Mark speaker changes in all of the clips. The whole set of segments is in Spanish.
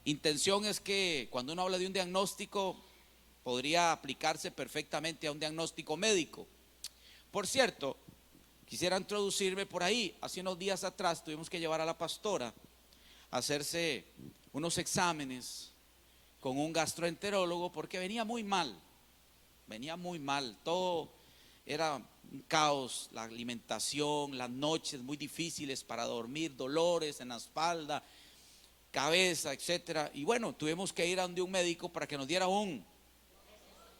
Speaker 1: intención es que cuando uno habla de un diagnóstico, podría aplicarse perfectamente a un diagnóstico médico. Por cierto, quisiera introducirme por ahí. Hace unos días atrás tuvimos que llevar a la pastora a hacerse unos exámenes con un gastroenterólogo porque venía muy mal, todo era un caos, la alimentación, las noches muy difíciles para dormir, dolores en la espalda, cabeza, etcétera. Y bueno, tuvimos que ir a donde un médico para que nos diera un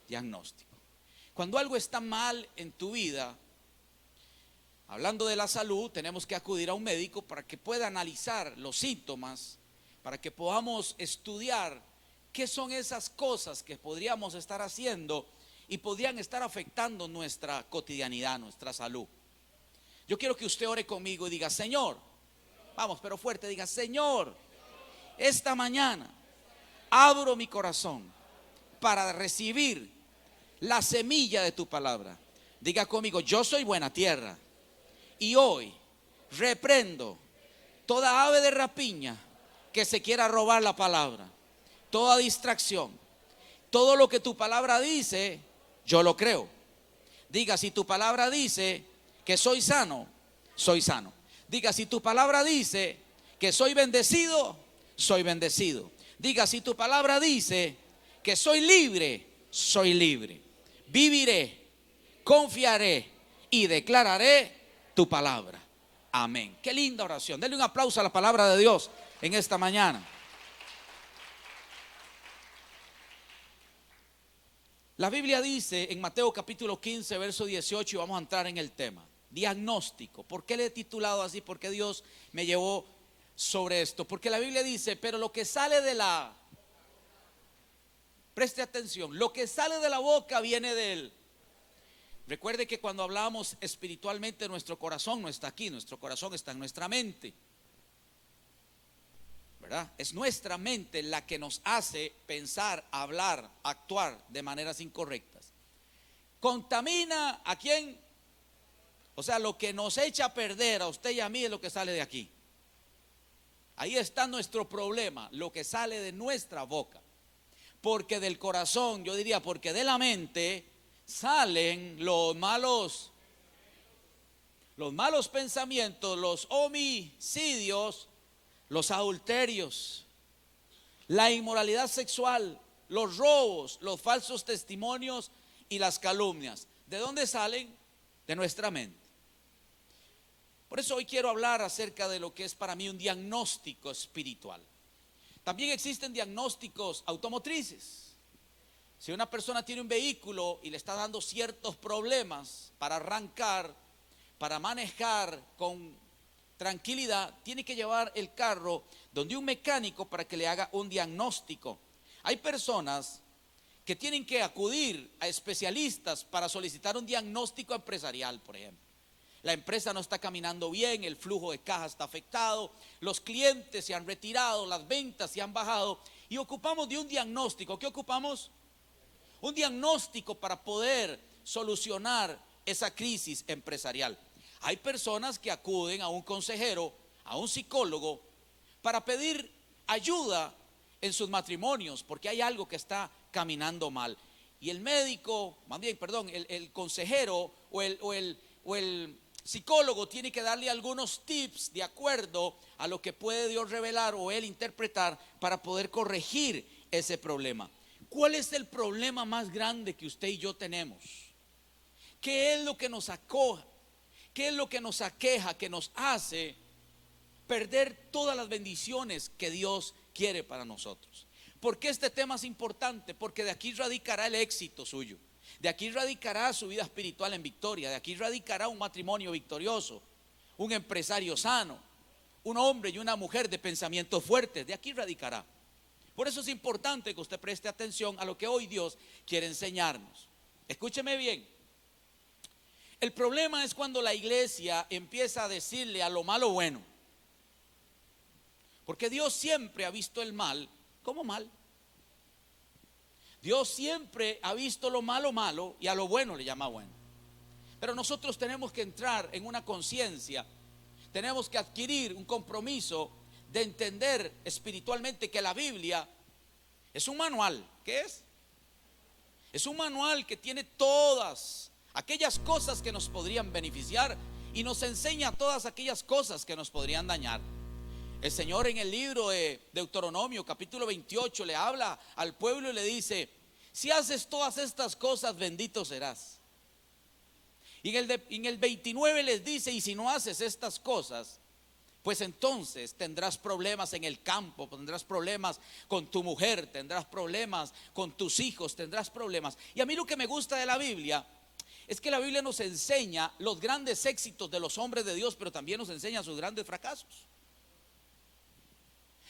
Speaker 1: diagnóstico. Cuando algo está mal en tu vida, hablando de la salud, tenemos que acudir a un médico para que pueda analizar los síntomas, para que podamos estudiar qué son esas cosas que podríamos estar haciendo y podrían estar afectando nuestra cotidianidad, nuestra salud. Yo quiero que usted ore conmigo y diga: Señor, vamos, pero fuerte, diga: Señor, esta mañana abro mi corazón para recibir la semilla de tu palabra. Diga conmigo: yo soy buena tierra y hoy reprendo toda ave de rapiña que se quiera robar la palabra, toda distracción, todo lo que tu palabra dice, yo lo creo. Diga: si tu palabra dice que soy sano, soy sano. Diga: si tu palabra dice que soy bendecido, soy bendecido. Diga: si tu palabra dice que soy libre, soy libre. Viviré, confiaré y declararé tu palabra. Amén. Qué linda oración. Denle un aplauso a la palabra de Dios en esta mañana. La Biblia dice en Mateo capítulo 15, verso 18, y vamos a entrar en el tema: diagnóstico. ¿Por qué le he titulado así? ¿Por qué Dios me llevó sobre esto? Porque la Biblia dice: pero lo que sale de la, preste atención, lo que sale de la boca viene del. Recuerde que cuando hablamos espiritualmente, nuestro corazón no está aquí, nuestro corazón está en nuestra mente, ¿verdad? Es nuestra mente la que nos hace pensar, hablar, actuar de maneras incorrectas. Contamina a quién, o sea, lo que nos echa a perder a usted y a mí es lo que sale de aquí. Ahí está nuestro problema, lo que sale de nuestra boca. Porque del corazón, yo diría, porque de la mente salen los malos pensamientos, los homicidios, los adulterios, la inmoralidad sexual, los robos, los falsos testimonios y las calumnias. ¿De dónde salen? De nuestra mente. Por eso hoy quiero hablar acerca de lo que es para mí un diagnóstico espiritual. También existen diagnósticos automotrices. Si una persona tiene un vehículo y le está dando ciertos problemas para arrancar, para manejar con tranquilidad, tiene que llevar el carro donde un mecánico para que le haga un diagnóstico. Hay personas que tienen que acudir a especialistas para solicitar un diagnóstico empresarial, por ejemplo. La empresa no está caminando bien, el flujo de caja está afectado, los clientes se han retirado, las ventas se han bajado y ocupamos de un diagnóstico. ¿Qué ocupamos? Un diagnóstico para poder solucionar esa crisis empresarial. Hay personas que acuden a un consejero, a un psicólogo, para pedir ayuda en sus matrimonios, porque hay algo que está caminando mal. Y el médico, más bien, perdón, el consejero o el psicólogo tiene que darle algunos tips de acuerdo a lo que puede Dios revelar o él interpretar para poder corregir ese problema. ¿Cuál es el problema más grande que usted y yo tenemos? ¿Qué es lo que nos acoja? ¿Qué es lo que nos aqueja, que nos hace perder todas las bendiciones que Dios quiere para nosotros? ¿Por qué este tema es importante? Porque de aquí radicará el éxito suyo. De aquí radicará su vida espiritual en victoria. De aquí radicará un matrimonio victorioso, un empresario sano, un hombre y una mujer de pensamientos fuertes. De aquí radicará. Por eso es importante que usted preste atención a lo que hoy Dios quiere enseñarnos. Escúcheme bien. El problema es cuando la iglesia empieza a decirle a lo malo bueno. Porque Dios siempre ha visto el mal como mal. Dios siempre ha visto lo malo malo y a lo bueno le llama bueno. Pero nosotros tenemos que entrar en una conciencia, tenemos que adquirir un compromiso de entender espiritualmente que la Biblia es un manual. ¿Qué es? Es un manual que tiene todas aquellas cosas que nos podrían beneficiar y nos enseña todas aquellas cosas que nos podrían dañar. El Señor en el libro de Deuteronomio capítulo 28 le habla al pueblo y le dice: si haces todas estas cosas, bendito serás. Y en el 29 les dice: y si no haces estas cosas, pues entonces tendrás problemas en el campo, tendrás problemas con tu mujer, tendrás problemas con tus hijos, tendrás problemas. Y a mí lo que me gusta de la Biblia es que la Biblia nos enseña los grandes éxitos de los hombres de Dios, pero también nos enseña sus grandes fracasos.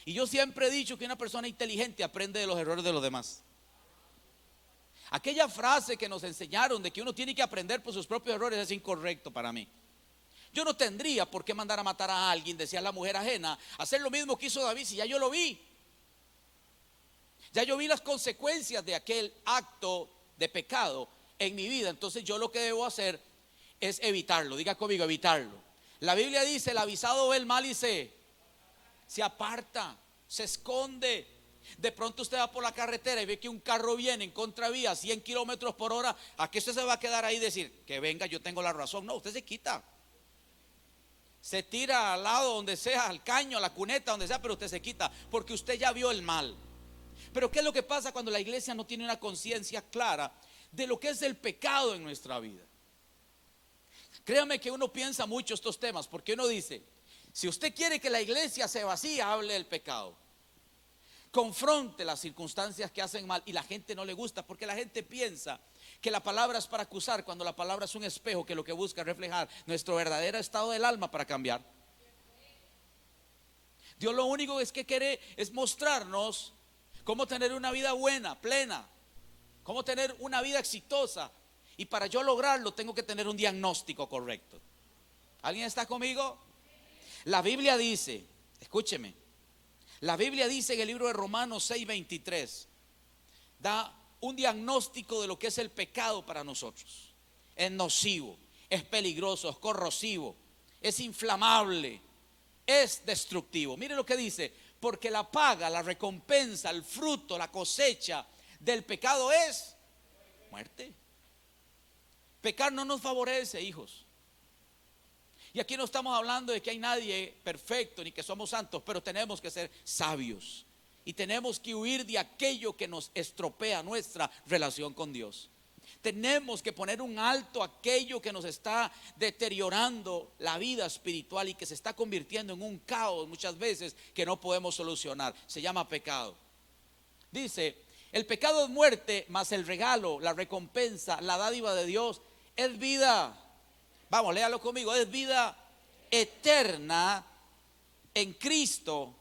Speaker 1: Y yo siempre he dicho que una persona inteligente aprende de los errores de los demás. Aquella frase que nos enseñaron de que uno tiene que aprender por sus propios errores es incorrecto para mí. Yo no tendría por qué mandar a matar a alguien, decía la mujer ajena, hacer lo mismo que hizo David, si ya yo lo vi. Ya yo vi las consecuencias de aquel acto de pecado en mi vida. Entonces yo lo que debo hacer es evitarlo. Diga conmigo, evitarlo. La Biblia dice: el avisado ve el mal y se aparta, se esconde. De pronto usted va por la carretera y ve que un carro viene en contravía a 100 kilómetros por hora. ¿A qué usted se va a quedar ahí y decir que venga, yo tengo la razón? No, usted se quita. Se tira al lado donde sea, al caño, a la cuneta, donde sea, pero usted se quita porque usted ya vio el mal. Pero ¿qué es lo que pasa cuando la iglesia no tiene una conciencia clara de lo que es el pecado en nuestra vida? Créame que uno piensa mucho estos temas, porque uno dice: si usted quiere que la iglesia se vacíe, hable del pecado, confronte las circunstancias que hacen mal. Y la gente no le gusta, porque la gente piensa que la palabra es para acusar, cuando la palabra es un espejo que lo que busca es reflejar nuestro verdadero estado del alma para cambiar. Dios lo único que quiere es mostrarnos cómo tener una vida buena, plena, cómo tener una vida exitosa. Y para yo lograrlo tengo que tener un diagnóstico correcto. ¿Alguien está conmigo? La Biblia dice, escúcheme, la Biblia dice en el libro de Romanos 6:23, da un diagnóstico de lo que es el pecado para nosotros. Es nocivo, es peligroso, es corrosivo, es inflamable, es destructivo. Mire lo que dice: porque la paga, la recompensa, el fruto, la cosecha del pecado es muerte. Pecar no nos favorece, hijos. Y aquí no estamos hablando de que hay nadie perfecto ni que somos santos, pero tenemos que ser sabios y tenemos que huir de aquello que nos estropea nuestra relación con Dios. Tenemos que poner un alto a aquello que nos está deteriorando la vida espiritual y que se está convirtiendo en un caos muchas veces que no podemos solucionar. Se llama pecado. Dice: el pecado es muerte, mas el regalo, la recompensa, la dádiva de Dios es vida. Vamos, léalo conmigo: es vida eterna en Cristo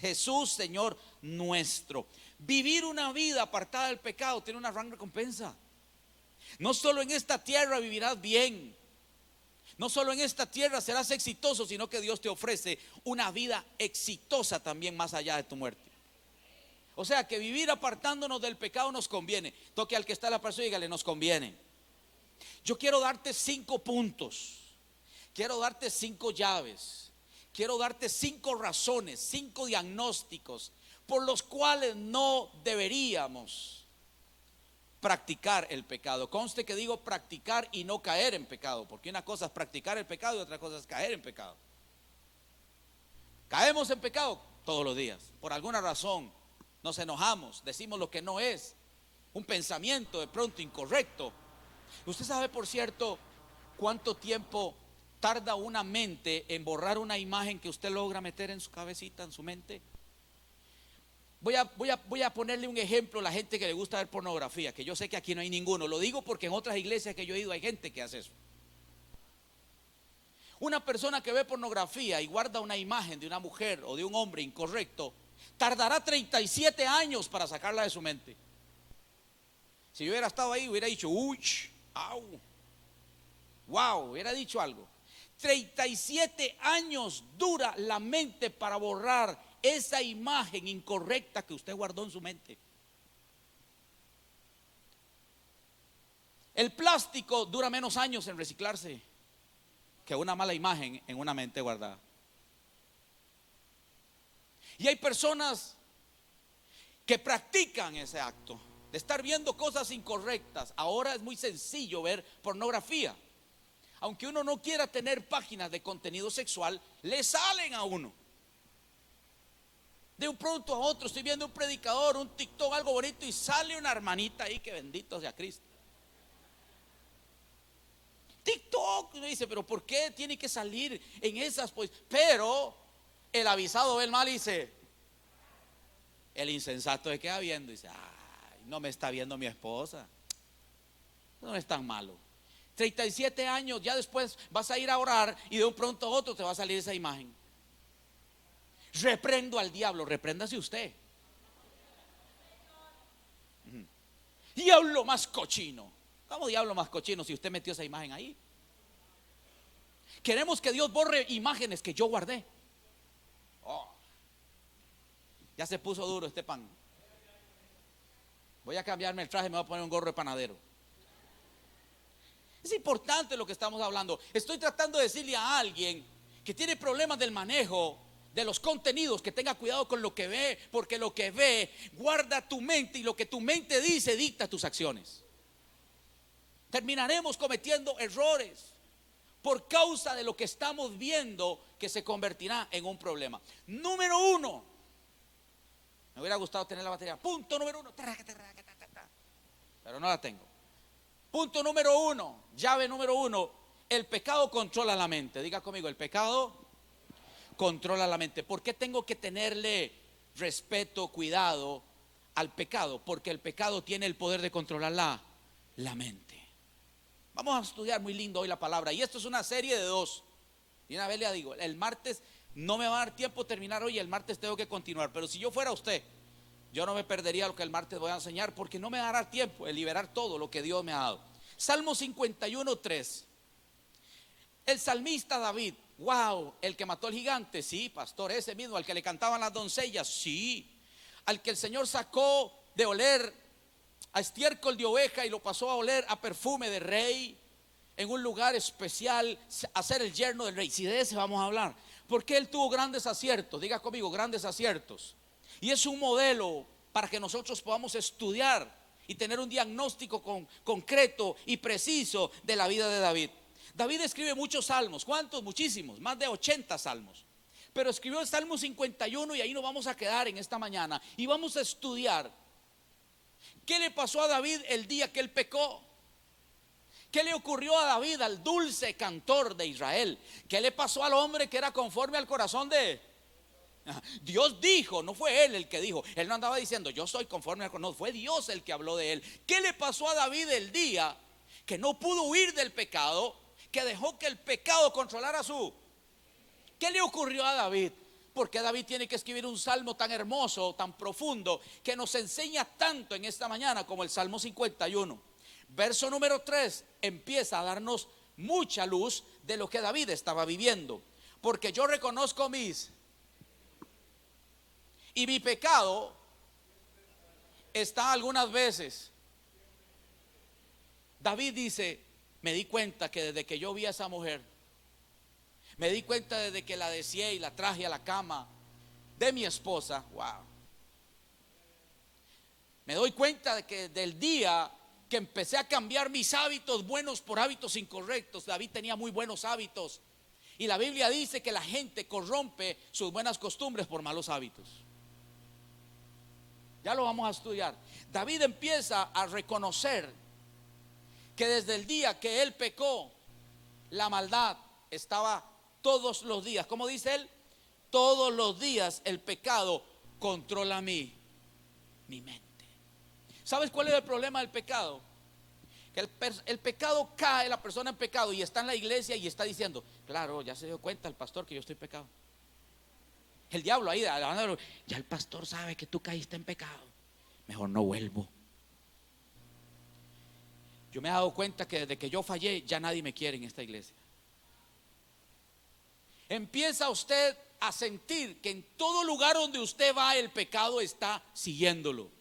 Speaker 1: Jesús, Señor nuestro. Vivir una vida apartada del pecado tiene una gran recompensa. No solo en esta tierra vivirás bien, no solo en esta tierra serás exitoso, sino que Dios te ofrece una vida exitosa también más allá de tu muerte. O sea que vivir apartándonos del pecado nos conviene. Toque al que está a la persona y dígale: nos conviene. Yo quiero darte 5 puntos, quiero darte 5 llaves, quiero darte 5 razones, 5 diagnósticos por los cuales no deberíamos practicar el pecado. Conste que digo practicar y no caer en pecado, porque una cosa es practicar el pecado y otra cosa es caer en pecado. Caemos en pecado todos los días, por alguna razón nos enojamos, decimos lo que no es, un pensamiento de pronto incorrecto. Usted sabe, por cierto, cuánto tiempo tarda una mente en borrar una imagen que usted logra meter en su cabecita, en su mente. Voy a ponerle un ejemplo a la gente que le gusta ver pornografía, que yo sé que aquí no hay ninguno. Lo digo porque en otras iglesias que yo he ido hay gente que hace eso. Una persona que ve pornografía y guarda una imagen de una mujer o de un hombre incorrecto, tardará 37 años para sacarla de su mente. Si yo hubiera estado ahí, hubiera dicho: uy, au, wow, hubiera dicho algo. 37 años dura la mente para borrar esa imagen incorrecta que usted guardó en su mente. El plástico dura menos años en reciclarse que una mala imagen en una mente guardada. Y hay personas que practican ese acto de estar viendo cosas incorrectas. Ahora es muy sencillo ver pornografía. Aunque uno no quiera tener páginas de contenido sexual, le salen a uno. De un pronto a otro estoy viendo un predicador, un TikTok, algo bonito, y sale una hermanita ahí, que bendito sea Cristo. TikTok, me dice, pero ¿por qué tiene que salir en esas? Pues, pero el avisado ve el mal y dice, el insensato se queda viendo y dice, ay, no me está viendo mi esposa, no es tan malo. 37 años, ya después vas a ir a orar y de un pronto a otro te va a salir esa imagen. Reprendo al diablo, repréndase usted. Diablo más cochino. ¿Cómo diablo más cochino si usted metió esa imagen ahí? Queremos que Dios borre imágenes que yo guardé. Oh, ya se puso duro este pan. Voy a cambiarme el traje, me voy a poner un gorro de panadero. Es importante lo que estamos hablando. Estoy tratando de decirle a alguien que tiene problemas del manejo de los contenidos, que tenga cuidado con lo que ve, porque lo que ve guarda tu mente, y lo que tu mente dice dicta tus acciones. Terminaremos cometiendo errores por causa de lo que estamos viendo, que se convertirá en un problema. Número 1, me hubiera gustado tener la batería. Punto número 1, pero no la tengo. Punto número 1, llave número 1, el pecado controla la mente. Diga conmigo, el pecado controla la mente. ¿Por qué tengo que tenerle respeto, cuidado al pecado? Porque el pecado tiene el poder de controlar la mente. Vamos a estudiar muy lindo hoy la palabra, y esto es una serie de 2. Y una vez le digo, el martes no me va a dar tiempo terminar hoy, el martes tengo que continuar. Pero si yo fuera usted, yo no me perdería lo que el martes voy a enseñar, porque no me dará tiempo de liberar todo lo que Dios me ha dado. Salmo 51:3. El salmista David, wow, el que mató al gigante, sí, pastor, ese mismo, al que le cantaban las doncellas, sí, al que el Señor sacó de oler a estiércol de oveja y lo pasó a oler a perfume de rey, en un lugar especial, a ser el yerno del rey. Si de ese vamos a hablar, porque él tuvo grandes aciertos. Diga conmigo, grandes aciertos. Y es un modelo para que nosotros podamos estudiar y tener un diagnóstico concreto y preciso de la vida de David. David escribe muchos salmos. ¿Cuántos? Muchísimos, más de 80 salmos. Pero escribió el Salmo 51, y ahí nos vamos a quedar en esta mañana y vamos a estudiar qué le pasó a David el día que él pecó. ¿Qué le ocurrió a David, al dulce cantor de Israel? ¿Qué le pasó al hombre que era conforme al corazón de Dios? Dijo, no fue él el que dijo. Él no andaba diciendo yo soy conforme al corazón, no, fue Dios el que habló de él. ¿Qué le pasó a David el día que no pudo huir del pecado, que dejó que el pecado controlara su? ¿Qué le ocurrió a David? Porque David tiene que escribir un salmo tan hermoso, tan profundo, que nos enseña tanto en esta mañana como el Salmo 51. Verso número 3 empieza a darnos mucha luz de lo que David estaba viviendo. Porque yo reconozco y mi pecado está algunas veces. David dice, me di cuenta que desde que yo vi a esa mujer, me di cuenta desde que la deseé y la traje a la cama de mi esposa, wow. Me doy cuenta de que del día que empecé a cambiar mis hábitos buenos por hábitos incorrectos. David tenía muy buenos hábitos, y la Biblia dice que la gente corrompe sus buenas costumbres por malos hábitos. Ya lo vamos a estudiar. David empieza a reconocer que desde el día que él pecó, la maldad estaba todos los días. ¿Cómo dice él? Todos los días el pecado controla mi mente. ¿Sabes cuál es el problema del pecado? Que el pecado cae, la persona en pecado, y está en la iglesia y está diciendo, claro, ya se dio cuenta el pastor que yo estoy en pecado. El diablo ahí, ya el pastor sabe que tú caíste en pecado, mejor no vuelvo. Yo me he dado cuenta que desde que yo fallé, ya nadie me quiere en esta iglesia. Empieza usted a sentir que en todo lugar donde usted va, el pecado está siguiéndolo.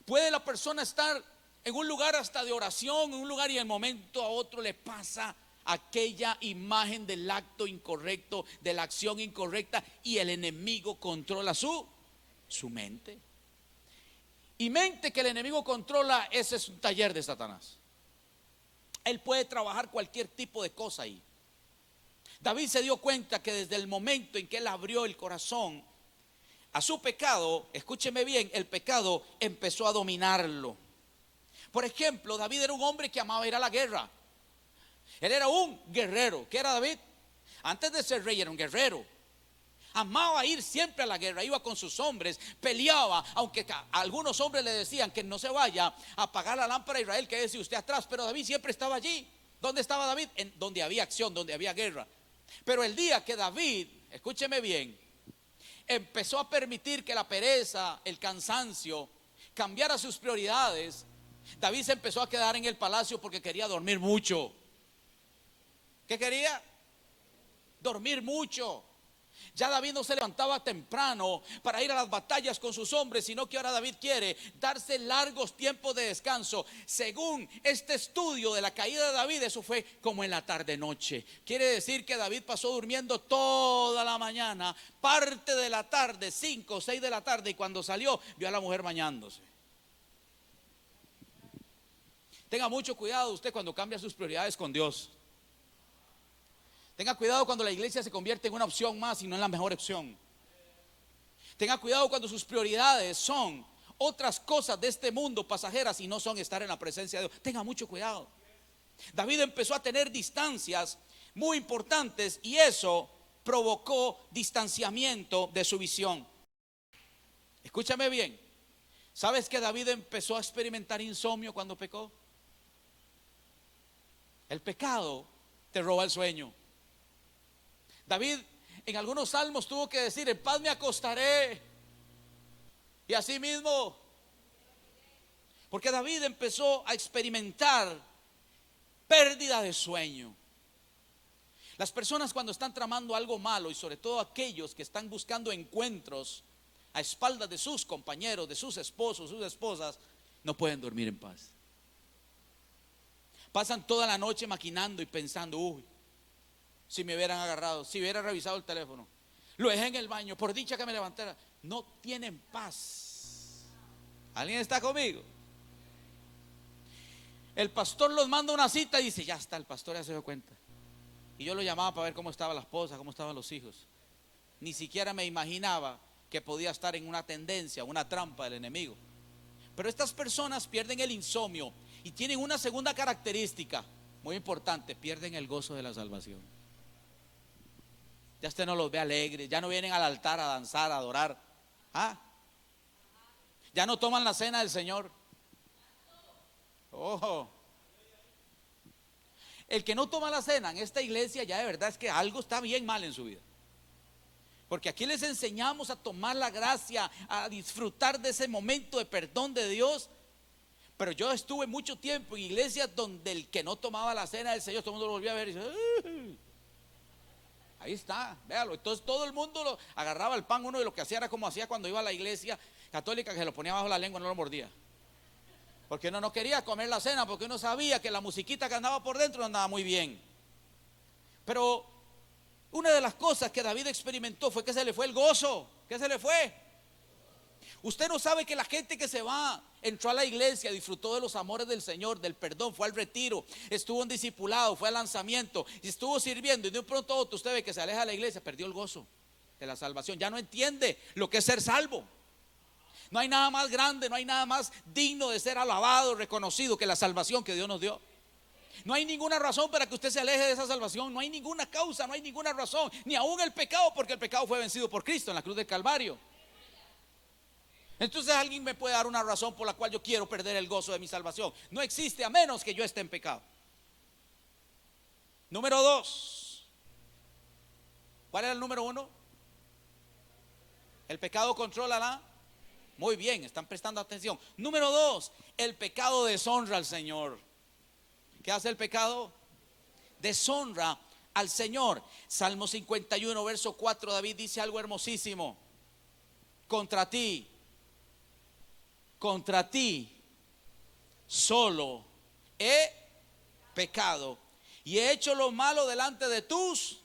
Speaker 1: Puede la persona estar en un lugar hasta de oración, en un lugar, y en momento a otro le pasa aquella imagen del acto incorrecto, de la acción incorrecta, y el enemigo controla su mente. Y mente que el enemigo controla, ese es un taller de Satanás. Él puede trabajar cualquier tipo de cosa ahí. David se dio cuenta que desde el momento en que él abrió el corazón a su pecado, escúcheme bien, el pecado empezó a dominarlo. Por ejemplo, David era un hombre que amaba ir a la guerra. Él era un guerrero. ¿Qué era David? Antes de ser rey era un guerrero. Amaba ir siempre a la guerra, iba con sus hombres, peleaba, aunque algunos hombres le decían que no se vaya a apagar la lámpara de Israel, que decía usted atrás, pero David siempre estaba allí. ¿Dónde estaba David? En donde había acción, donde había guerra. Pero el día que David, escúcheme bien, empezó a permitir que la pereza, el cansancio, cambiara sus prioridades, David se empezó a quedar en el palacio porque quería dormir mucho. ¿Qué quería? Dormir mucho. Ya David no se levantaba temprano para ir a las batallas con sus hombres, sino que ahora David quiere darse largos tiempos de descanso. Según este estudio de la caída de David, eso fue como en la tarde noche. Quiere decir que David pasó durmiendo toda la mañana, parte de la tarde, 5 o 6 de la tarde, y cuando salió vio a la mujer bañándose. Tenga mucho cuidado usted cuando cambia sus prioridades con Dios. Tenga cuidado cuando la iglesia se convierte en una opción más y no en la mejor opción. Tenga cuidado cuando sus prioridades son otras cosas de este mundo pasajeras y no son estar en la presencia de Dios. Tenga mucho cuidado. David empezó a tener distancias muy importantes y eso provocó distanciamiento de su visión. Escúchame bien. ¿Sabes que David empezó a experimentar insomnio cuando pecó? El pecado te roba el sueño. David en algunos salmos tuvo que decir: en paz me acostaré. Y así mismo, porque David empezó a experimentar pérdida de sueño. Las personas cuando están tramando algo malo, y sobre todo aquellos que están buscando encuentros a espaldas de sus compañeros, de sus esposos, sus esposas, no pueden dormir en paz. Pasan toda la noche maquinando y pensando: uy, si me hubieran agarrado, si hubiera revisado el teléfono, lo dejé en el baño, por dicha que me levantara. No tienen paz. ¿Alguien está conmigo? El pastor los manda a una cita y dice: ya está, el pastor ya se dio cuenta. Y yo lo llamaba para ver cómo estaba la esposa, cómo estaban los hijos. Ni siquiera me imaginaba que podía estar en una tendencia, una trampa del enemigo. Pero estas personas pierden el insomnio y tienen una segunda característica muy importante: pierden el gozo de la salvación. Ya usted no los ve alegres, ya no vienen al altar a danzar, a adorar. Ya no toman la cena del Señor. Ojo. El que no toma la cena en esta iglesia, ya de verdad es que algo está bien mal en su vida. Porque aquí les enseñamos a tomar la gracia, a disfrutar de ese momento de perdón de Dios. Pero yo estuve mucho tiempo en iglesias donde el que no tomaba la cena del Señor, todo el mundo lo volvía a ver y dice: ahí está, véalo. Entonces todo el mundo lo agarraba el pan. Uno de lo que hacía era como hacía cuando iba a la iglesia católica, que se lo ponía bajo la lengua, no lo mordía. Porque uno no quería comer la cena, porque uno sabía que la musiquita que andaba por dentro no andaba muy bien. Pero una de las cosas que David experimentó fue que se le fue el gozo. ¿Qué se le fue? Usted no sabe que la gente que se va, entró a la iglesia, disfrutó de los amores del Señor, del perdón, fue al retiro, estuvo en discipulado, fue al lanzamiento y estuvo sirviendo, y de un pronto a otro usted ve que se aleja de la iglesia, perdió el gozo de la salvación, ya no entiende lo que es ser salvo. No hay nada más grande, no hay nada más digno de ser alabado, reconocido que la salvación que Dios nos dio. No hay ninguna razón para que usted se aleje de esa salvación, no hay ninguna causa, no hay ninguna razón, ni aún el pecado, porque el pecado fue vencido por Cristo en la cruz del Calvario. Entonces alguien me puede dar una razón por la cual yo quiero perder el gozo de mi salvación. No existe, a menos que yo esté en pecado. Número 2. ¿Cuál era el número 1? El pecado controla la. Muy bien, están prestando atención. Número 2, el pecado deshonra al Señor. ¿Qué hace el pecado? Deshonra al Señor. Salmo 51, verso 4, David dice algo hermosísimo: contra ti solo he pecado y he hecho lo malo delante de tus,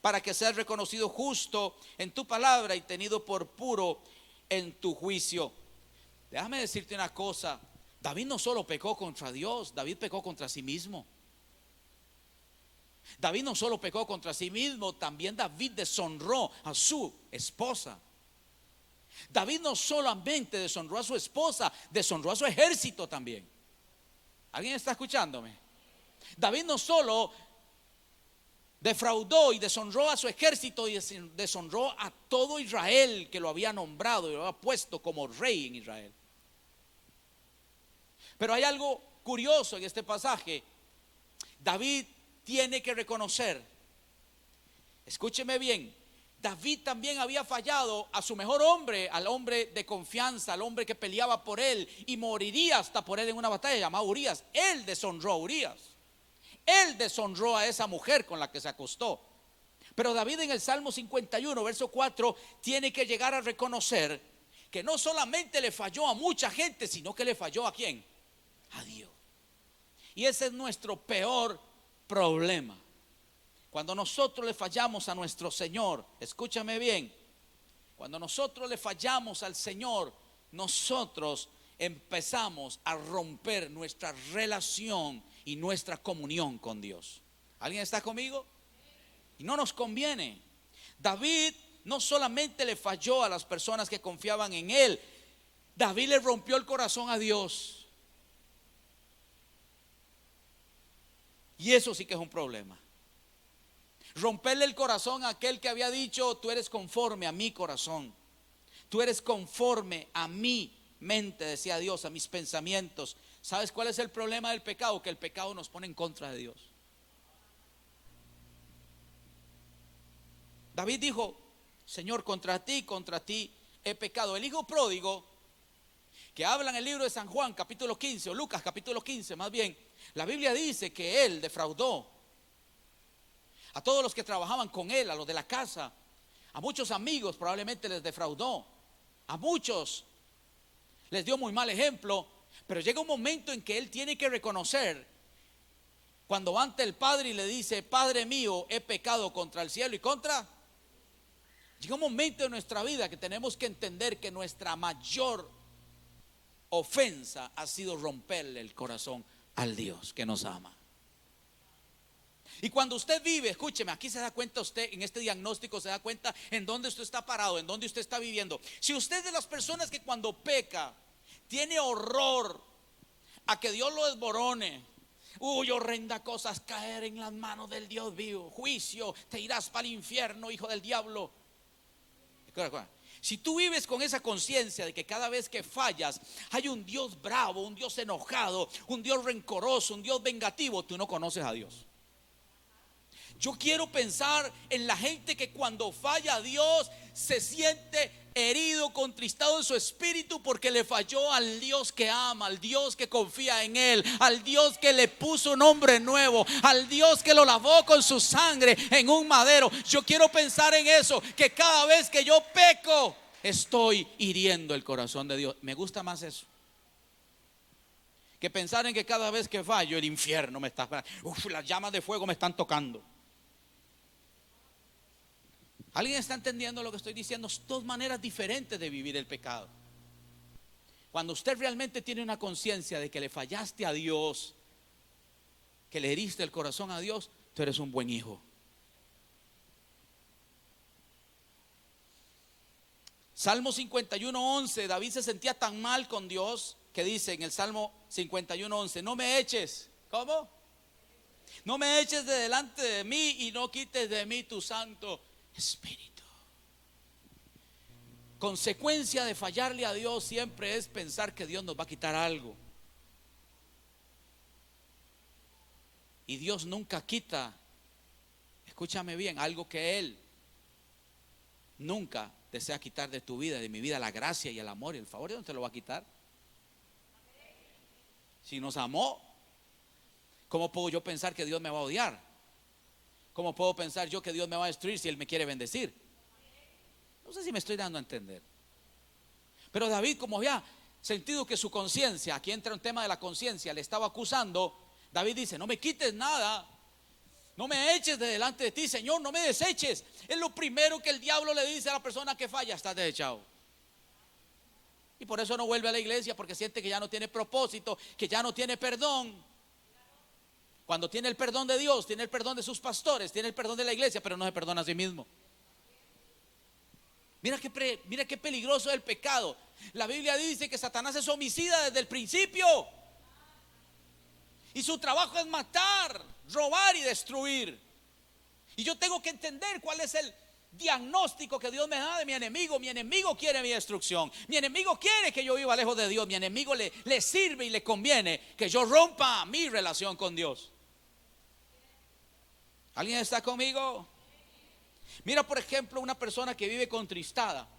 Speaker 1: para que seas reconocido justo en tu palabra y tenido por puro en tu juicio. Déjame decirte una cosa, David no solo pecó contra Dios, David pecó contra sí mismo. David no solo pecó contra sí mismo, también David deshonró a su esposa. David no solamente deshonró a su esposa, deshonró a su ejército también. ¿Alguien está escuchándome? David no solo defraudó y deshonró a su ejército y deshonró a todo Israel, que lo había nombrado y lo había puesto como rey en Israel. Pero hay algo curioso en este pasaje. David tiene que reconocer, escúcheme bien, David también había fallado a su mejor hombre, al hombre de confianza, al hombre que peleaba por él y moriría hasta por él en una batalla llamada Urías. Él deshonró a Urías, él deshonró a esa mujer con la que se acostó. Pero David en el Salmo 51 verso 4 tiene que llegar a reconocer que no solamente le falló a mucha gente, sino que le falló ¿a quién? A Dios. Y ese es nuestro peor problema. Cuando nosotros le fallamos a nuestro Señor, escúchame bien, cuando nosotros le fallamos al Señor, nosotros empezamos a romper nuestra relación y nuestra comunión con Dios. ¿Alguien está conmigo? Y no nos conviene. David no solamente le falló a las personas que confiaban en él, David le rompió el corazón a Dios. Y eso sí que es un problema. Romperle el corazón a aquel que había dicho: tú eres conforme a mi corazón, tú eres conforme a mi mente, decía Dios, a mis pensamientos. ¿Sabes cuál es el problema del pecado? Que el pecado nos pone en contra de Dios. David dijo: Señor, contra ti he pecado. El hijo pródigo, que habla en el libro de San Juan capítulo 15, o Lucas capítulo 15 más bien, la Biblia dice que él defraudó a todos los que trabajaban con él, a los de la casa, a muchos amigos probablemente les defraudó, a muchos les dio muy mal ejemplo. Pero llega un momento en que él tiene que reconocer, cuando va ante el Padre y le dice: Padre mío, he pecado contra el cielo y contra. Llega un momento en nuestra vida que tenemos que entender que nuestra mayor ofensa ha sido romperle el corazón al Dios que nos ama. Y cuando usted vive, escúcheme, aquí se da cuenta usted, en este diagnóstico se da cuenta en dónde usted está parado, en dónde usted está viviendo. Si usted es de las personas que cuando peca tiene horror a que Dios lo desborone, horrenda cosas caer en las manos del Dios vivo, juicio, te irás para el infierno, hijo del diablo. Si tú vives con esa conciencia de que cada vez que fallas hay un Dios bravo, un Dios enojado, un Dios rencoroso, un Dios vengativo, tú no conoces a Dios. Yo quiero pensar en la gente que cuando falla a Dios se siente herido, contristado en su espíritu porque le falló al Dios que ama, al Dios que confía en él, al Dios que le puso un nombre nuevo, al Dios que lo lavó con su sangre en un madero. Yo quiero pensar en eso, que cada vez que yo peco estoy hiriendo el corazón de Dios. Me gusta más eso que pensar en que cada vez que fallo el infierno me está esperando. Las llamas de fuego me están tocando. ¿Alguien está entendiendo lo que estoy diciendo? Son dos maneras diferentes de vivir el pecado. Cuando usted realmente tiene una conciencia de que le fallaste a Dios, que le heriste el corazón a Dios, tú eres un buen hijo. Salmo 51:11, David se sentía tan mal con Dios que dice en el Salmo 51:11: no me eches, ¿cómo? No me eches de delante de mí y no quites de mí tu santo Espíritu. Consecuencia de fallarle a Dios siempre es pensar que Dios nos va a quitar algo. Y Dios nunca quita, escúchame bien, algo que Él nunca desea quitar de tu vida, de mi vida: la gracia y el amor y el favor. ¿De dónde te lo va a quitar? Si nos amó, ¿cómo puedo yo pensar que Dios me va a odiar? ¿Cómo puedo pensar yo que Dios me va a destruir si Él me quiere bendecir? No sé si me estoy dando a entender. Pero David, como había sentido que su conciencia, aquí entra un tema de la conciencia, le estaba acusando, David dice: no me quites nada, No me eches de delante de ti, Señor, no me deseches. Es lo primero que el diablo le dice a la persona que falla: estás desechado. Y por eso no vuelve a la iglesia, porque siente que ya no tiene propósito, que ya no tiene perdón. Cuando tiene el perdón de Dios, tiene el perdón de sus pastores, tiene el perdón de la iglesia, pero no se perdona a sí mismo. Mira qué peligroso es el pecado. La Biblia dice que Satanás es homicida desde el principio. Y su trabajo es matar, robar y destruir. Y yo tengo que entender cuál es el diagnóstico que Dios me da de mi enemigo. Mi enemigo quiere mi destrucción. Mi enemigo quiere que yo viva lejos de Dios. Mi enemigo le sirve y le conviene que yo rompa mi relación con Dios. ¿Alguien está conmigo? Mira, por ejemplo, una persona que vive contristada.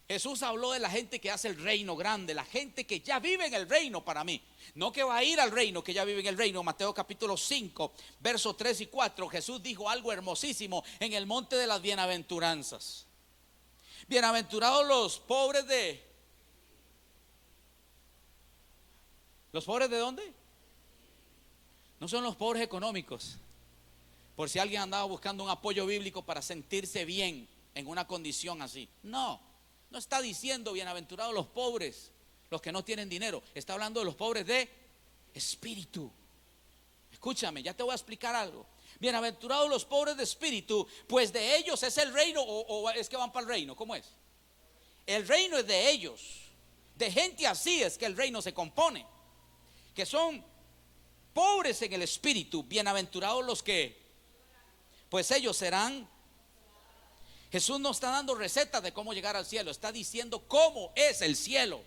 Speaker 1: Jesús habló de la gente que hace el reino grande, la gente que ya vive en el reino para mí. No que va a ir al reino, que ya vive en el reino. Mateo capítulo 5, versos 3 y 4. Jesús dijo algo hermosísimo en el monte de las bienaventuranzas. Bienaventurados los pobres de... ¿Los pobres de dónde? No son los pobres económicos. Por si alguien andaba buscando un apoyo bíblico para sentirse bien en una condición así. No está diciendo bienaventurados los pobres, los que no tienen dinero. Está hablando de los pobres de espíritu. Escúchame, ya te voy a explicar algo. Bienaventurados los pobres de espíritu, pues de ellos es el reino. O es que van para el reino, ¿cómo es? El reino es de ellos. De gente así es que el reino se compone, que son pobres en el espíritu. Bienaventurados los que, pues ellos serán. Jesús no está dando recetas de cómo llegar al cielo, está diciendo cómo es el cielo.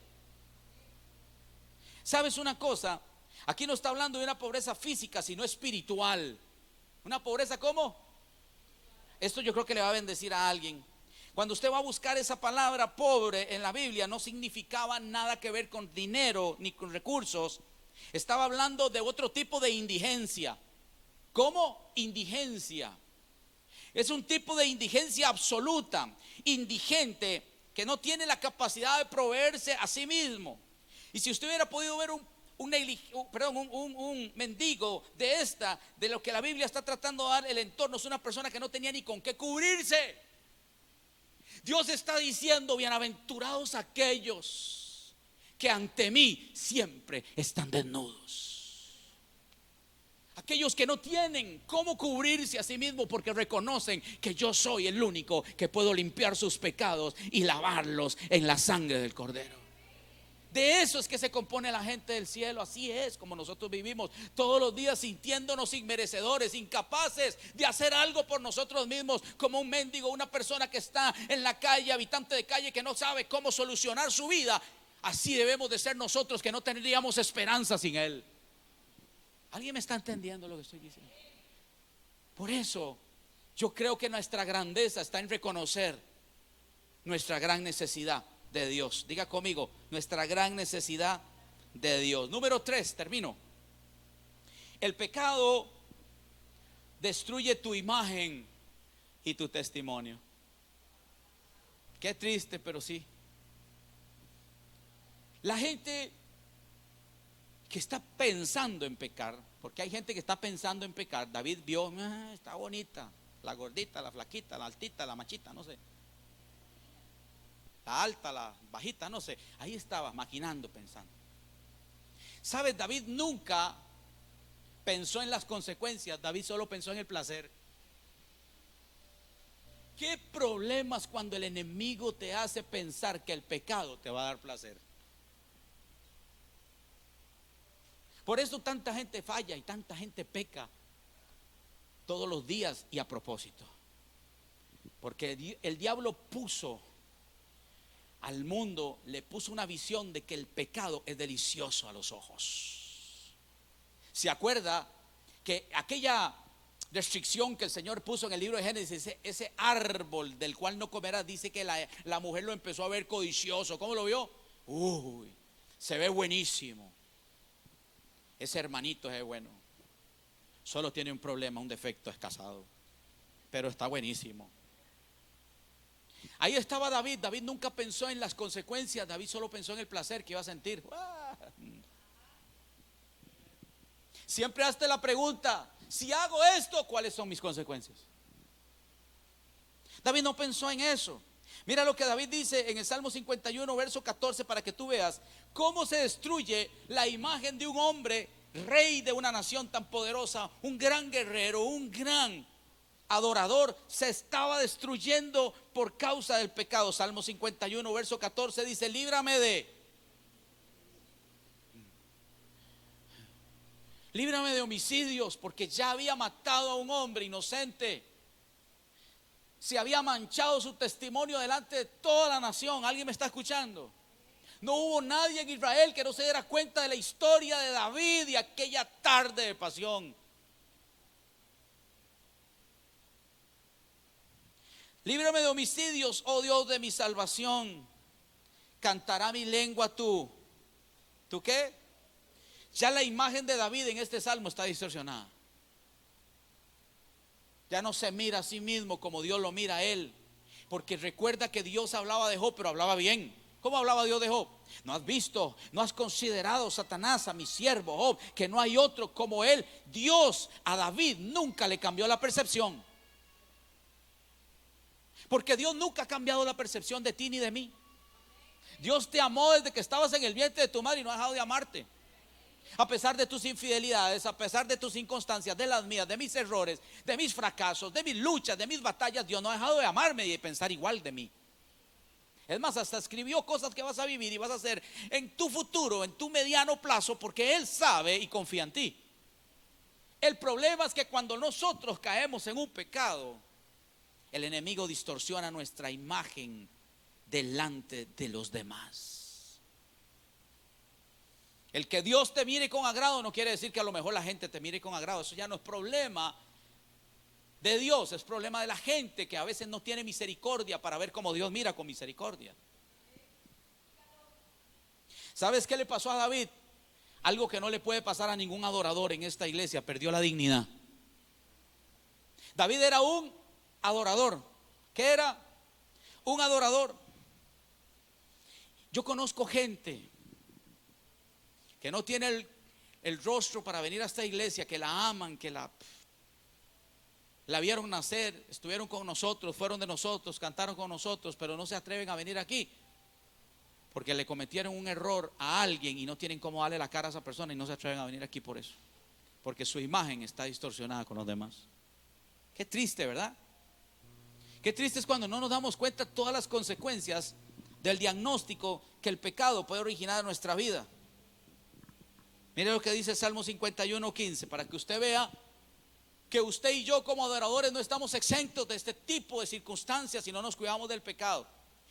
Speaker 1: ¿Sabes una cosa? Aquí no está hablando de una pobreza física, sino espiritual. ¿Una pobreza cómo? Esto yo creo que le va a bendecir a alguien. Cuando usted va a buscar esa palabra pobre en la Biblia, no significaba nada que ver con dinero ni con recursos. Estaba hablando de otro tipo de indigencia. ¿Cómo? Indigencia. Es un tipo de indigencia absoluta, indigente, que no tiene la capacidad de proveerse a sí mismo. Y si usted hubiera podido ver un mendigo de lo que la Biblia está tratando de dar, el entorno es una persona que no tenía ni con qué cubrirse. Dios está diciendo: bienaventurados aquellos que ante mí siempre están desnudos. Aquellos que no tienen cómo cubrirse a sí mismos, porque reconocen que yo soy el único que puedo limpiar sus pecados y lavarlos en la sangre del Cordero. De eso es que se compone la gente del cielo. Así es como nosotros vivimos todos los días, sintiéndonos inmerecedores, incapaces de hacer algo por nosotros mismos, como un mendigo, una persona que está en la calle, habitante de calle, que no sabe cómo solucionar su vida. Así debemos de ser nosotros, que no tendríamos esperanza sin Él. ¿Alguien me está entendiendo lo que estoy diciendo? Por eso yo creo que nuestra grandeza está en reconocer nuestra gran necesidad de Dios. Diga conmigo: nuestra gran necesidad de Dios. Número 3, termino. El pecado destruye tu imagen y tu testimonio. Qué triste, pero sí. La gente que está pensando en pecar, porque hay gente que está pensando en pecar. David vio, está bonita, la gordita, la flaquita, la altita, la machita, no sé, la alta, la bajita, no sé. Ahí estaba maquinando, pensando. ¿Sabes? David nunca pensó en las consecuencias. David solo pensó en el placer. ¿Qué problemas cuando el enemigo te hace pensar que el pecado te va a dar placer? Por eso tanta gente falla y tanta gente peca todos los días y a propósito. Porque el diablo puso al mundo, le puso una visión de que el pecado es delicioso a los ojos. ¿Se acuerda que aquella restricción que el Señor puso en el libro de Génesis, ese árbol del cual no comerás, dice que la mujer lo empezó a ver codicioso? ¿Cómo lo vio? Uy, se ve buenísimo. Ese hermanito es bueno. Solo tiene un problema, un defecto, es casado, pero está buenísimo. Ahí estaba David. David nunca pensó en las consecuencias. David solo pensó en el placer que iba a sentir. Siempre hazte la pregunta: si hago esto, ¿cuáles son mis consecuencias? David no pensó en eso. Mira lo que David dice en el Salmo 51, verso 14, para que tú veas cómo se destruye la imagen de un hombre, rey de una nación tan poderosa, un gran guerrero, un gran adorador. Se estaba destruyendo por causa del pecado. Salmo 51, verso 14 dice: líbrame de homicidios, porque ya había matado a un hombre inocente. Se había manchado su testimonio delante de toda la nación. ¿Alguien me está escuchando? No hubo nadie en Israel que no se diera cuenta de la historia de David y aquella tarde de pasión. Líbrame de homicidios, oh Dios de mi salvación. Cantará mi lengua ¿tú qué? Ya la imagen de David en este salmo está distorsionada. Ya no se mira a sí mismo como Dios lo mira a él. Porque recuerda que Dios hablaba de Job, pero hablaba bien. ¿Cómo hablaba Dios de Job? No has visto, no has considerado, Satanás, a mi siervo Job, que no hay otro como él. Dios a David nunca le cambió la percepción. Porque Dios nunca ha cambiado la percepción de ti ni de mí. Dios te amó desde que estabas en el vientre de tu madre y no ha dejado de amarte. A pesar de tus infidelidades, a pesar de tus inconstancias, de las mías, de mis errores, de mis fracasos, de mis luchas, de mis batallas, Dios no ha dejado de amarme y de pensar igual de mí. Es más, hasta escribió cosas que vas a vivir y vas a hacer en tu futuro, en tu mediano plazo, porque Él sabe y confía en ti. El problema es que cuando nosotros caemos en un pecado, el enemigo distorsiona nuestra imagen delante de los demás. El que Dios te mire con agrado no quiere decir que a lo mejor la gente te mire con agrado. Eso ya no es problema de Dios, es problema de la gente que a veces no tiene misericordia para ver cómo Dios mira con misericordia. ¿Sabes qué le pasó a David? Algo que no le puede pasar a ningún adorador en esta iglesia: perdió la dignidad. David era un adorador. ¿Qué era? Un adorador. Yo conozco gente que no tiene el rostro para venir a esta iglesia, que la aman, que la vieron nacer, estuvieron con nosotros, fueron de nosotros, cantaron con nosotros, pero no se atreven a venir aquí porque le cometieron un error a alguien y no tienen cómo darle la cara a esa persona y no se atreven a venir aquí por eso, porque su imagen está distorsionada con los demás. Qué triste, ¿verdad? Qué triste es cuando no nos damos cuenta de todas las consecuencias del diagnóstico que el pecado puede originar en nuestra vida. Mire lo que dice Salmo 51:15, para que usted vea que usted y yo como adoradores no estamos exentos de este tipo de circunstancias si no nos cuidamos del pecado.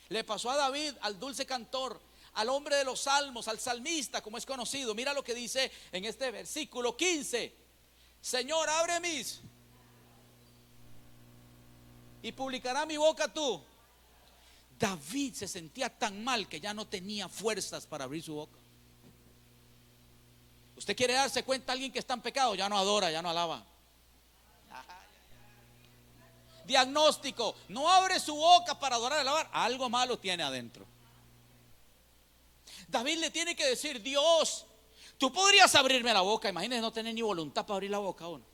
Speaker 1: Le pasó a David, al dulce cantor, al hombre de los salmos, al salmista como es conocido. Mira lo que dice en este versículo 15: Señor, abre mis y publicará mi boca tú. David se sentía tan mal que ya no tenía fuerzas para abrir su boca. Usted quiere darse cuenta, alguien que está en pecado ya no adora, ya no alaba. Diagnóstico: no abre su boca para adorar y alabar, algo malo tiene adentro. David le tiene que decir: Dios, tú podrías abrirme la boca. Imagínese no tener ni voluntad para abrir la boca uno.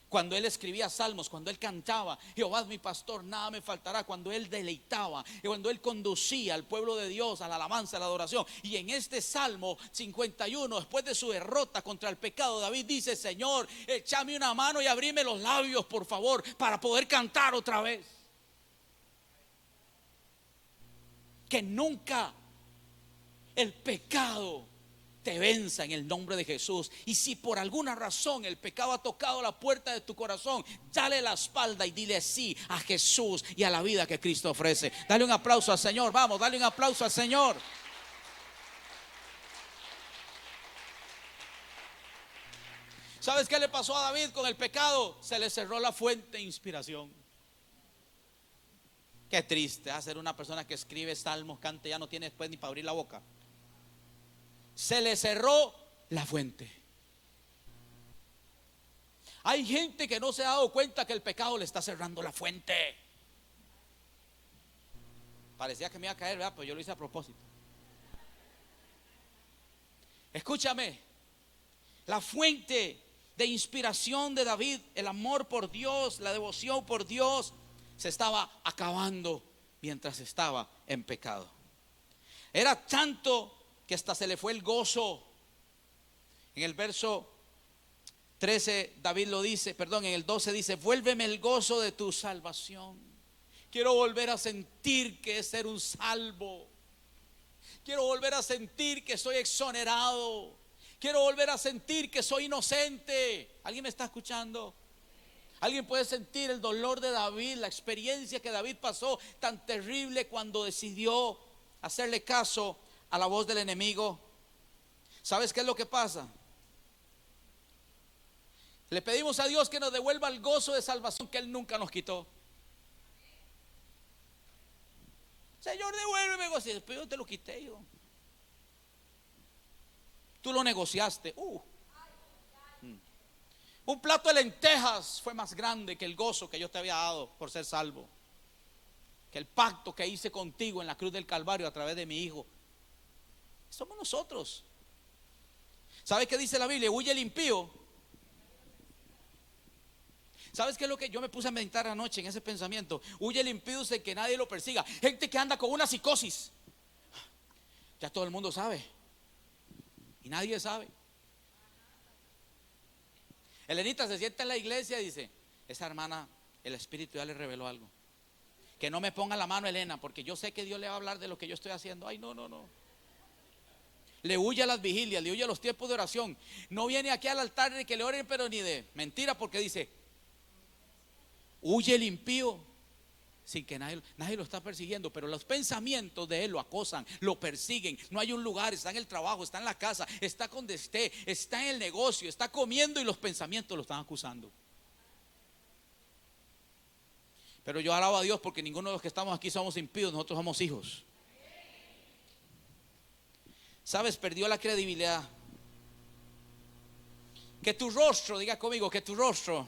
Speaker 1: Cuando él escribía salmos, cuando él cantaba: Jehová es mi pastor, nada me faltará. Cuando él deleitaba, y cuando él conducía al pueblo de Dios a la alabanza, a la adoración. Y en este Salmo 51, después de su derrota contra el pecado, David dice: Señor, échame una mano y abrime los labios, por favor, para poder cantar otra vez. Que nunca el pecado te venza en el nombre de Jesús. Y si por alguna razón el pecado ha tocado la puerta de tu corazón, dale la espalda y dile sí a Jesús y a la vida que Cristo ofrece. Dale un aplauso al Señor, vamos, dale un aplauso al Señor. ¿Sabes qué le pasó a David con el pecado? Se le cerró la fuente de inspiración. Qué triste ser una persona que escribe salmos, canta, ya no tiene después ni para abrir la boca. Se le cerró la fuente. Hay gente que no se ha dado cuenta que el pecado le está cerrando la fuente. Parecía que me iba a caer, ¿verdad? Pero yo lo hice a propósito. Escúchame, La fuente de inspiración de David, el amor por Dios, la devoción por Dios, se estaba acabando mientras estaba en pecado. Era tanto que hasta se le fue el gozo. En el verso 13 David lo dice, perdón, en el 12 dice: vuélveme el gozo de tu salvación. Quiero volver a sentir que es ser un salvo. Quiero volver a sentir que soy exonerado. Quiero volver a sentir que soy inocente. ¿Alguien me está escuchando? ¿Alguien puede sentir el dolor de David, la experiencia que David pasó tan terrible cuando decidió hacerle caso a la voz del enemigo? ¿Sabes qué es lo que pasa? Le pedimos a Dios que nos devuelva el gozo de salvación que Él nunca nos quitó. Señor, devuélveme el gozo. Pero yo te lo quité yo. Tú lo negociaste. Un plato de lentejas fue más grande que el gozo que yo te había dado por ser salvo, que el pacto que hice contigo en la cruz del Calvario a través de mi Hijo. Somos nosotros. ¿Sabes qué dice la Biblia? Huye el impío. ¿Sabes qué es lo que yo me puse a meditar anoche en ese pensamiento? Huye el impío de que nadie lo persiga. Gente que anda con una psicosis. Ya todo el mundo sabe y nadie sabe. Elenita se sienta en la iglesia y dice: esa hermana, el Espíritu ya le reveló algo. Que no me ponga la mano, Elena, porque yo sé que Dios le va a hablar de lo que yo estoy haciendo. Ay, no. Le huye a las vigilias, le huye a los tiempos de oración. No viene aquí al altar de que le oren, pero ni de mentira, porque dice: huye el impío, sin que nadie lo está persiguiendo, pero los pensamientos de él lo acosan, lo persiguen. No hay un lugar, está en el trabajo, está en la casa, está donde esté, está en el negocio, está comiendo y los pensamientos lo están acusando. Pero yo alabo a Dios porque ninguno de los que estamos aquí somos impíos, nosotros somos hijos. ¿Sabes? Perdió la credibilidad. Que tu rostro, diga conmigo, que tu rostro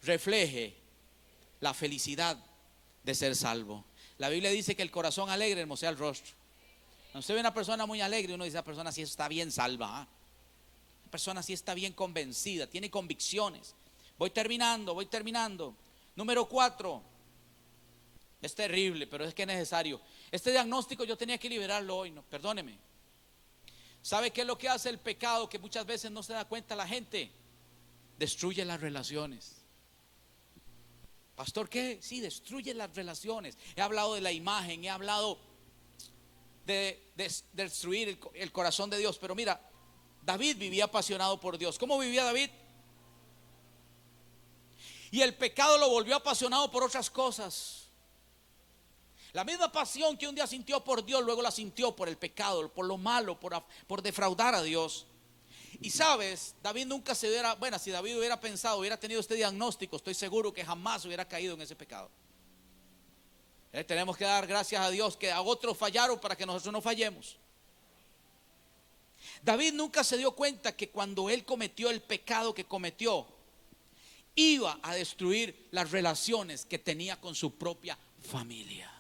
Speaker 1: refleje la felicidad de ser salvo. La Biblia dice que el corazón alegre hermosea el rostro. Cuando usted ve una persona muy alegre, uno dice: esa persona sí está bien salva, ¿eh? La persona sí está bien convencida, tiene convicciones. Voy terminando. Número 4. Es terrible, pero es que es necesario. Este diagnóstico yo tenía que liberarlo hoy, no, perdóneme. ¿Sabe qué es lo que hace el pecado? Que muchas veces no se da cuenta la gente. Destruye las relaciones. Pastor, ¿qué? Sí, destruye las relaciones. He hablado de la imagen, he hablado de destruir el corazón de Dios. Pero mira, David vivía apasionado por Dios. ¿Cómo vivía David? Y el pecado lo volvió apasionado por otras cosas. La misma pasión que un día sintió por Dios, luego la sintió por el pecado, por lo malo, por defraudar a Dios. Y sabes, David nunca se hubiera, bueno, si David hubiera pensado, hubiera tenido este diagnóstico, estoy seguro que jamás hubiera caído en ese pecado. Tenemos que dar gracias a Dios que a otros fallaron para que nosotros no fallemos. David nunca se dio cuenta que cuando él cometió el pecado que cometió, iba a destruir las relaciones que tenía con su propia familia.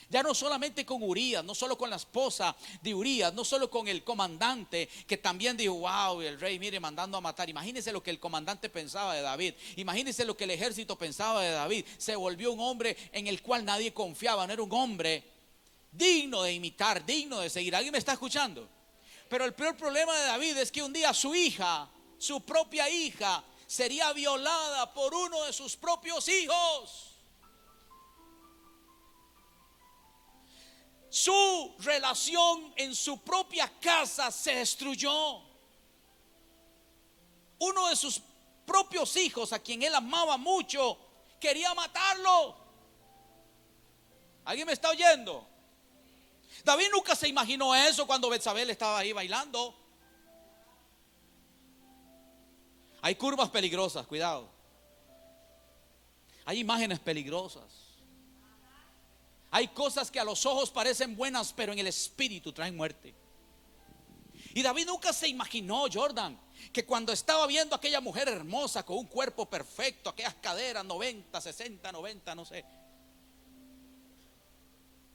Speaker 1: Ya no solamente con Urías, no solo con la esposa de Urías, no solo con el comandante, que también dijo: wow, el rey, mire, mandando a matar. Imagínense lo que el comandante pensaba de David. Imagínense lo que el ejército pensaba de David. Se volvió un hombre en el cual nadie confiaba. No era un hombre digno de imitar, digno de seguir. ¿Alguien me está escuchando? Pero el peor problema de David es que un día su hija, su propia hija, sería violada por uno de sus propios hijos. Su relación en su propia casa se destruyó. Uno de sus propios hijos, a quien él amaba mucho, quería matarlo. ¿Alguien me está oyendo? David nunca se imaginó eso cuando Betsabé estaba ahí bailando. Hay curvas peligrosas, cuidado. Hay imágenes peligrosas. Hay cosas que a los ojos parecen buenas, pero en el espíritu traen muerte. Y David nunca se imaginó, Jordan, que cuando estaba viendo a aquella mujer hermosa con un cuerpo perfecto, aquellas caderas 90, 60, 90, no sé,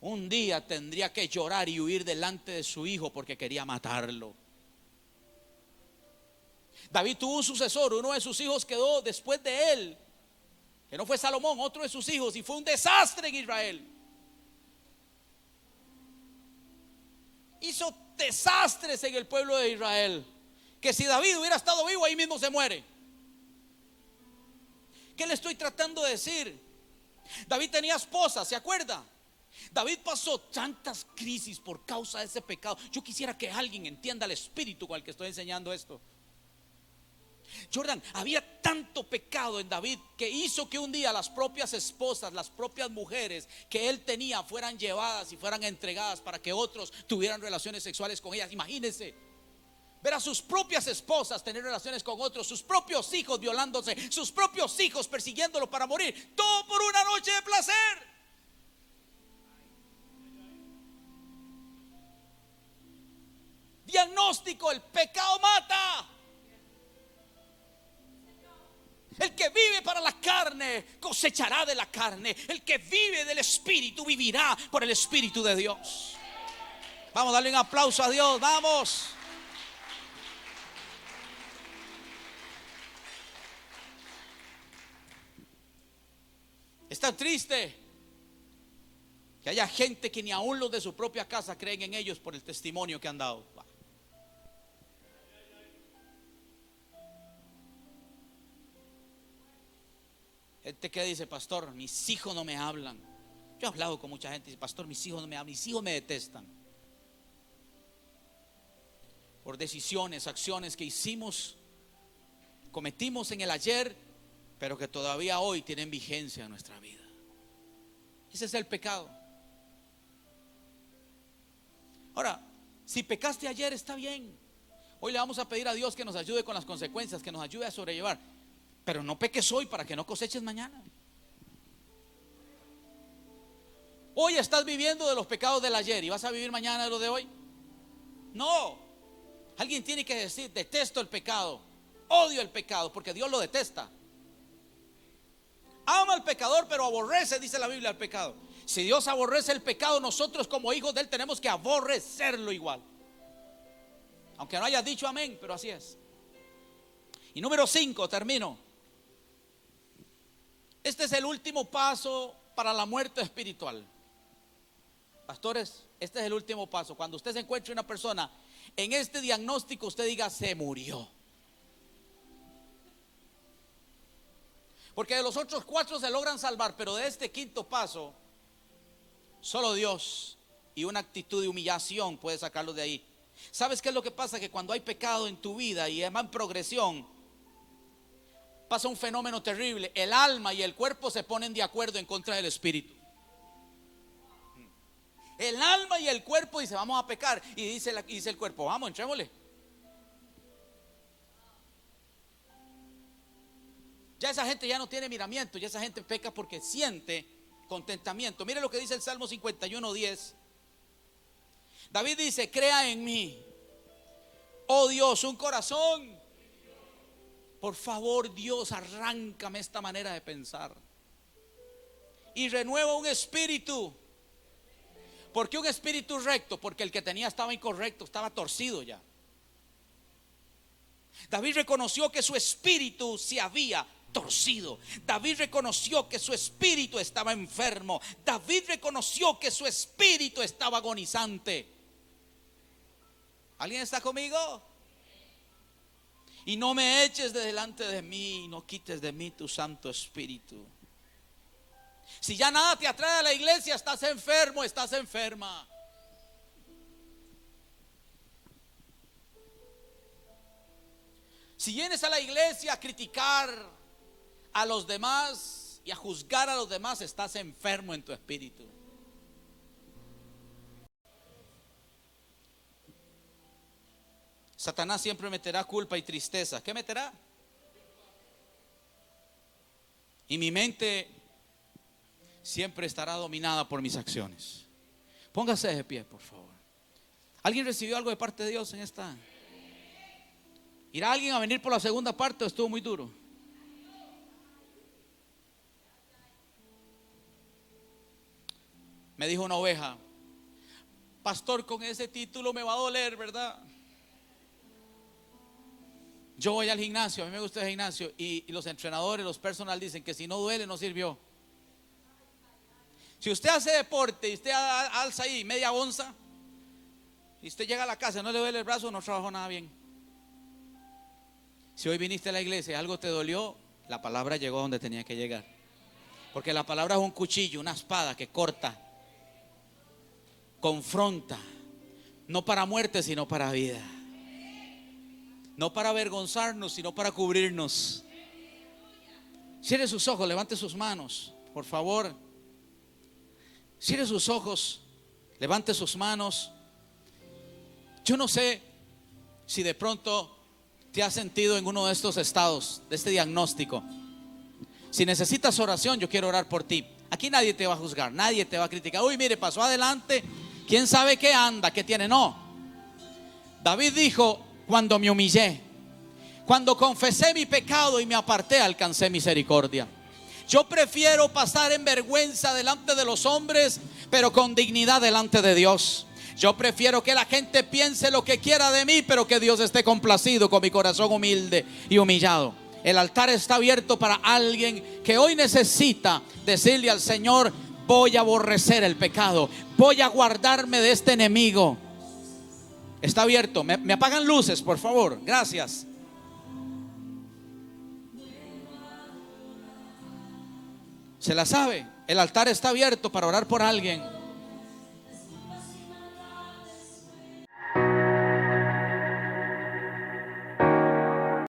Speaker 1: un día tendría que llorar y huir delante de su hijo porque quería matarlo. David tuvo un sucesor, uno de sus hijos quedó después de él, que no fue Salomón, otro de sus hijos, y fue un desastre en Israel. Hizo desastres en el pueblo de Israel, que si David hubiera estado vivo, ahí mismo se muere. ¿Qué le estoy tratando de decir? David tenía esposa, ¿se acuerda? David pasó tantas crisis por causa de ese pecado. Yo quisiera que alguien entienda el espíritu con el que estoy enseñando esto. Jordan, había tanto pecado en David que hizo que un día las propias esposas, las propias mujeres que él tenía fueran llevadas y fueran entregadas para que otros tuvieran relaciones sexuales con ellas. Imagínense ver a sus propias esposas tener relaciones con otros, sus propios hijos violándose, sus propios hijos persiguiéndolo para morir, todo por una noche de placer. Diagnóstico: el pecado mata. El que vive para la carne cosechará de la carne. El que vive del Espíritu vivirá por el Espíritu de Dios. Vamos a darle un aplauso a Dios, vamos. Es tan triste que haya gente que ni aún los de su propia casa creen en ellos por el testimonio que han dado. Gente que dice: pastor, mis hijos no me hablan. Yo he hablado con mucha gente y dice: pastor, mis hijos no me hablan, mis hijos me detestan. Por decisiones, acciones que hicimos, cometimos en el ayer, pero que todavía hoy tienen vigencia en nuestra vida. Ese es el pecado. Ahora, si pecaste ayer, está bien. Hoy le vamos a pedir a Dios que nos ayude con las consecuencias, que nos ayude a sobrellevar. Pero no peques hoy para que no coseches mañana. Hoy estás viviendo de los pecados del ayer y vas a vivir mañana de los de hoy. No. Alguien tiene que decir: detesto el pecado, odio el pecado, porque Dios lo detesta. Ama al pecador, pero aborrece, dice la Biblia, al pecado. Si Dios aborrece el pecado, nosotros como hijos de Él tenemos que aborrecerlo igual. Aunque no hayas dicho amén, pero así es. Y número 5, termino. Este es el último paso para la muerte espiritual. Pastores, este es el último paso. Cuando usted se encuentre una persona en este diagnóstico, usted diga: se murió. Porque de los otros 4 se logran salvar, pero de este quinto paso, solo Dios y una actitud de humillación puede sacarlo de ahí. ¿Sabes qué es lo que pasa? Que cuando hay pecado en tu vida y es más en progresión, pasa un fenómeno terrible. El alma y el cuerpo se ponen de acuerdo en contra del espíritu. El alma y el cuerpo dicen: vamos a pecar. Y dice el cuerpo: vamos, entrémosle. Ya esa gente ya no tiene miramiento. Ya esa gente peca porque siente contentamiento. Mire lo que dice el Salmo 51:10. David dice: crea en mí, oh Dios, un corazón. Por favor, Dios, arráncame esta manera de pensar y renueva un espíritu. ¿Por qué un espíritu recto? Porque el que tenía estaba incorrecto, estaba torcido ya. David reconoció que su espíritu se había torcido. David reconoció que su espíritu estaba enfermo. David reconoció que su espíritu estaba agonizante. ¿Alguien está conmigo? Y no me eches de delante de mí, no quites de mí tu Santo Espíritu. Si ya nada te atrae a la iglesia, estás enfermo, estás enferma. Si vienes a la iglesia a criticar a los demás y a juzgar a los demás, estás enfermo en tu espíritu. Satanás siempre meterá culpa y tristeza. ¿Qué meterá? Y mi mente siempre estará dominada por mis acciones. Póngase de pie, por favor. ¿Alguien recibió algo de parte de Dios en esta? ¿Irá alguien a venir por la segunda parte o estuvo muy duro? Me dijo una oveja: pastor, con ese título me va a doler, ¿verdad? Yo voy al gimnasio, a mí me gusta el gimnasio, y los entrenadores, los personal dicen que si no duele no sirvió. Si usted hace deporte y usted alza ahí media onza y usted llega a la casa y no le duele el brazo, no trabajó nada bien. Si hoy viniste a la iglesia y algo te dolió, la palabra llegó donde tenía que llegar. Porque la palabra es un cuchillo, una espada que corta, confronta, no para muerte sino para vida, no para avergonzarnos sino para cubrirnos. Cierre sus ojos, levante sus manos, por favor. Cierre sus ojos, levante sus manos. Yo no sé si de pronto te has sentido en uno de estos estados, de este diagnóstico. Si necesitas oración, yo quiero orar por ti. Aquí nadie te va a juzgar, nadie te va a criticar. Uy, mire, pasó adelante, quién sabe qué anda, qué tiene. No. David dijo: cuando me humillé, cuando confesé mi pecado y me aparté, alcancé misericordia. Yo prefiero pasar en vergüenza delante de los hombres, pero con dignidad delante de Dios. Yo prefiero que la gente piense lo que quiera de mí, pero que Dios esté complacido con mi corazón humilde y humillado. El altar está abierto para alguien que hoy necesita decirle al Señor: voy a aborrecer el pecado, voy a guardarme de este enemigo. Está abierto. Me apagan luces, por favor, gracias. Se la sabe. El altar está abierto para orar por alguien.